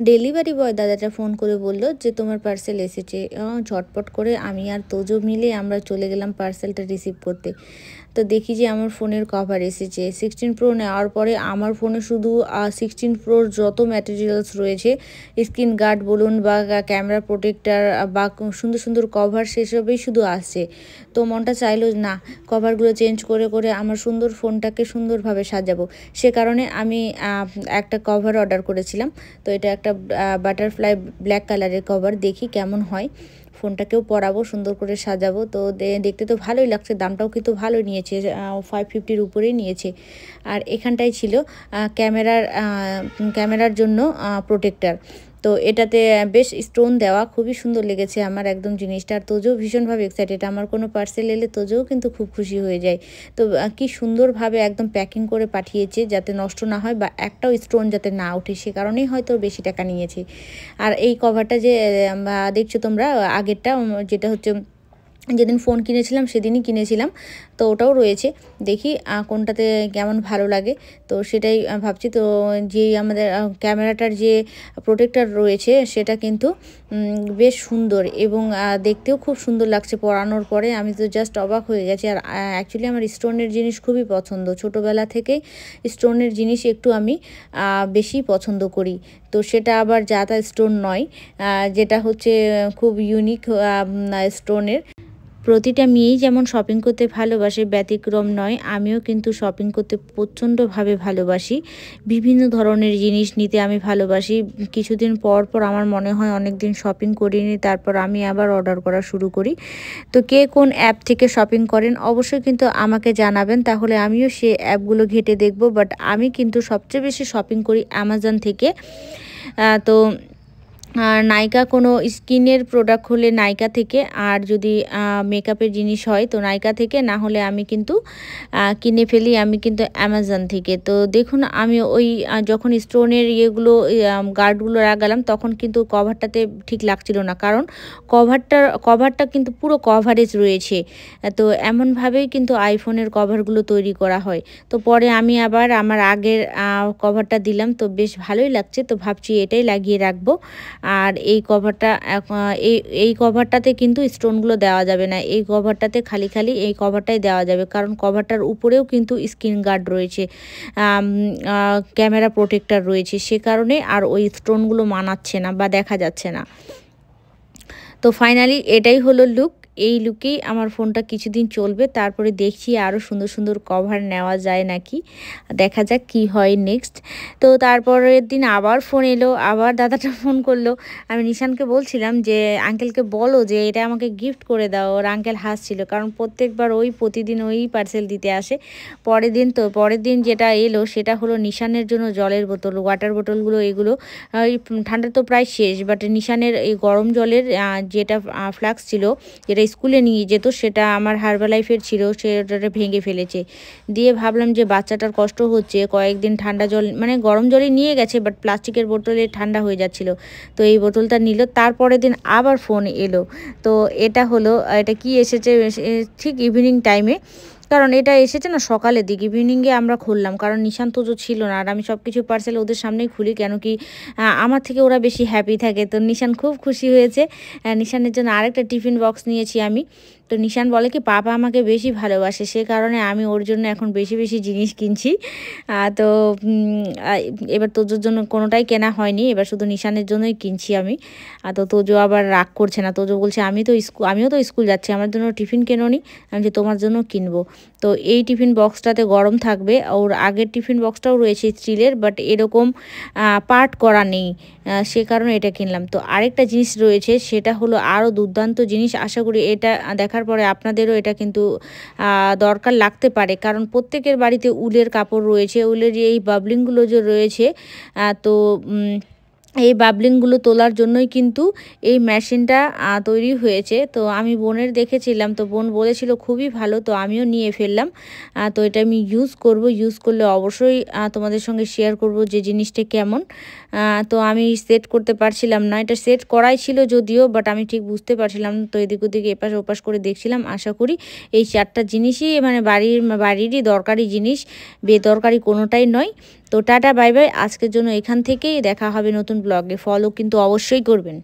Delivery boy দাদাটা phone করে বলল যে তোমার পার্সেল এসেছে। ঝটপট করে আমি আর তোজো মিলে আমরা চলে গেলাম পার্সেলটা রিসিভ করতে। তো দেখি যে আমার ফোনের কভার এসেছে। 16 প্রো নেওয়ার পরে আমার ফোনে শুধু 16 প্রোর যত ম্যাটেরিয়ালস রয়েছে, স্ক্রিন গার্ড বলুন বা ক্যামেরা প্রোটেক্টার বা সুন্দর সুন্দর কভার, সেসবই শুধু আসছে। তো মনটা চাইলো না কভারগুলো চেঞ্জ করে করে আমার সুন্দর ফোনটাকে সুন্দরভাবে সাজাবো। সে কারণে আমি একটা কভার অর্ডার করেছিলাম। তো এটা একটা বাটারফ্লাই ব্ল্যাক কালারের কভার, দেখি কেমন হয়। ফোনটাকেও পরাবো, সুন্দর করে সাজাবো। তো দেখতে তো ভালোই লাগছে, দামটাও কিন্তু ভালো নিয়েছে, 550-র উপরেই নিয়েছে। আর এখানটাই ছিল ক্যামেরার জন্য প্রোটেক্টার। তো এটাতে বেশ স্টোন দেওয়া, খুবই সুন্দর লেগেছে আমার একদম জিনিসটা। আর তোজও ভীষণভাবে এক্সাইটেড, আমার কোনো পার্সেল এলে তোজও কিন্তু খুব খুশি হয়ে যায়। তো কি সুন্দরভাবে একদম প্যাকিং করে পাঠিয়েছে যাতে নষ্ট না হয় বা একটাও স্টোন যাতে না ওঠে, সে কারণেই হয়তো বেশি টাকা নিয়েছে। আর এই কভারটা যে দেখছো তোমরা, আগেরটা যেটা হচ্ছে যেদিন ফোন কিনেছিলাম সেদিনই কিনেছিলাম, তো ওটাও রয়েছে। দেখি কোনটাতে কেমন ভালো লাগে, তো সেটাই ভাবছি। তো যেই আমাদের ক্যামেরাটার যে প্রোটেক্টর রয়েছে সেটা কিন্তু বেশ সুন্দর এবং দেখতেও খুব সুন্দর লাগছে পরানোর পরে। আমি তো জাস্ট অবাক হয়ে গেছি। আর অ্যাকচুয়ালি আমার স্টোনের জিনিস খুবই পছন্দ, ছোটোবেলা থেকেই স্টোনের জিনিস একটু আমি বেশি পছন্দ করি। তো সেটা আবার যাতা স্টোন নয়, যেটা হচ্ছে খুব ইউনিক স্টোনের। প্রতিটা মেয়েই যেমন শপিং করতে ভালোবাসে, ব্যতিক্রম নয়, আমিও কিন্তু শপিং করতে প্রচণ্ডভাবে ভালোবাসি। বিভিন্ন ধরনের জিনিস নিতে আমি ভালোবাসি। কিছুদিন পর পর আমার মনে হয় অনেক দিন শপিং করিনি, তারপর আমি আবার অর্ডার করা শুরু করি। তো কে কোন অ্যাপ থেকে শপিং করেন অবশ্যই কিন্তু আমাকে জানাবেন, তাহলে আমিও সে অ্যাপগুলো ঘেঁটে দেখব। বাট আমি কিন্তু সবচেয়ে বেশি শপিং করি অ্যামাজন থেকে। তো নাইকা কোনো স্কিনের প্রোডাক্ট হলে নাইকা থেকে, আর যদি মেকআপের জিনিস হয় তো নাইকা থেকে, না হলে আমি কিন্তু কিনে ফেলি আমি কিন্তু অ্যামাজন থেকে। তো দেখুন আমি ওই যখন স্টোনের ইয়েগুলো গার্ডগুলো লাগালাম তখন কিন্তু কভারটাতে ঠিক লাগছিল না, কারণ কভারটা কিন্তু পুরো কভারেজ রয়েছে। তো এমনভাবেই কিন্তু আইফোনের কভারগুলো তৈরি করা হয়। তো পরে আমি আবার আমার আগের কভারটা দিলাম, তো বেশ ভালোই লাগছে। তো ভাবছি এটাই লাগিয়ে রাখবো। আর এই কভারটা এই কভারটাতে কিন্তু স্টোনগুলো দেওয়া যাবে না, এই কভারটাতে খালি খালি এই কভারটাই দেওয়া যাবে, কারণ কভারটার উপরেও কিন্তু স্ক্রিন গার্ড রয়েছে, ক্যামেরা প্রোটেক্টর রয়েছে, সে কারণে আর ওই স্টোনগুলো মানাচ্ছে না বা দেখা যাচ্ছে না। তো ফাইনালি এটাই হলো লুক। এই লুকেই আমার ফোনটা কিছুদিন চলবে, তারপরে দেখছি আরও সুন্দর সুন্দর কভার নেওয়া যায় নাকি, দেখা যাক কি হয় নেক্সট। তো তারপরের দিন আবার ফোন এলো, আবার দাদাটা ফোন করলো। আমি নিশানকে বলছিলাম যে আঙ্কেলকে বলো যে এটা আমাকে গিফট করে দাও। ওর আঙ্কেল হাসছিল, কারণ প্রত্যেকবার প্রতিদিন ওই পার্সেল দিতে আসে। পরের দিন যেটা এলো সেটা হলো নিশানের জন্য জলের বোতল, ওয়াটার বোতলগুলো, এগুলো ঠান্ডা তো প্রায় শেষ, বাট নিশানের এই গরম জলের যেটা ফ্লাক্স ছিল, যেটা স্কুলে নিয়ে যেত, সেটা আমার হার্বালাইফের ছিল, সেটা ভেঙে ফেলেছে। দিয়ে ভাবলাম যে বাচ্চাটার কষ্ট হচ্ছে, কয়েকদিন ঠান্ডা জল মানে গরম জলই নিয়ে গেছে, বাট প্লাস্টিকের বোতলে ঠান্ডা হয়ে যাচ্ছিল। তো এই বোতলটা নিল। তারপরের দিন আবার ফোন এলো। তো এটা হলো, এটা কি এসেছে ঠিক ইভিনিং টাইমে, কারণ এটা এসেছে না সকালের দিকে, ইভিনিংয়ে আমরা খুললাম, কারণ নিশান তো ছিল না। আর আমি সব কিছু পার্সেল ওদের সামনেই খুলি, কেন কি আমার থেকে ওরা বেশি হ্যাপি থাকে। তো নিশান খুব খুশি হয়েছে। নিশানের জন্য আরেকটা টিফিন বক্স নিয়েছি আমি। তো নিশান বলে কি পাপা আমাকে বেশি ভালোবাসে, সে কারণে আমি ওর জন্য এখন বেশি বেশি জিনিস কিনছি। তো এবার তোজোর জন্য কোনোটাই কেনা হয়নি, এবার শুধু নিশানের জন্যই কিনছি আমি। তো তোজো আবার রাগ করছে না, তোজো বলছে আমিও তো স্কুল যাচ্ছি, আমার জন্য টিফিন কেনোনি। আমি যে তোমার জন্য কিনবো। তো এই টিফিন বক্সটাতে গরম থাকবে। ওর আগের টিফিন বক্সটাও রয়েছে স্টিলের, বাট এরকম পার্ট করা নেই, সে কারণে এটা কিনলাম। তো আরেকটা জিনিস রয়েছে, সেটা হলো আরও দুর্দান্ত জিনিস। আশা করি এটা দেখার পরে আপনাদেরও এটা কিন্তু দরকার লাগতে পারে, কারণ প্রত্যেকের বাড়িতে উলের কাপড় রয়েছে, উলের এই বাবলিংগুলো যে রয়েছে, তো এই বাবলিংগুলো তোলার জন্যই কিন্তু এই মেশিনটা তৈরি হয়েছে। তো আমি বোনের দেখেছিলাম, তো বোন বলেছিল খুবই ভালো, তো আমিও নিয়ে ফেললাম। তো এটা আমি ইউজ করলে অবশ্যই তোমাদের সঙ্গে শেয়ার করব যে জিনিসটা কেমন। তো আমি সেট করতে পারছিলাম না, এটা সেট করাই ছিল যদিও, বাট আমি ঠিক বুঝতে পারছিলাম না। তো এদিক ওদিকে এপাশ ওপাশ করে দেখছিলাম। আশা করি এই চারটা জিনিসই মানে বাড়িরই দরকারি জিনিস, বেদরকারি কোনোটাই নয়। তো টাটা বাই বাই, আজকের জন্য এখান থেকেই দেখা হবে নতুন ব্লগে। ফলো কিন্তু অবশ্যই করবেন।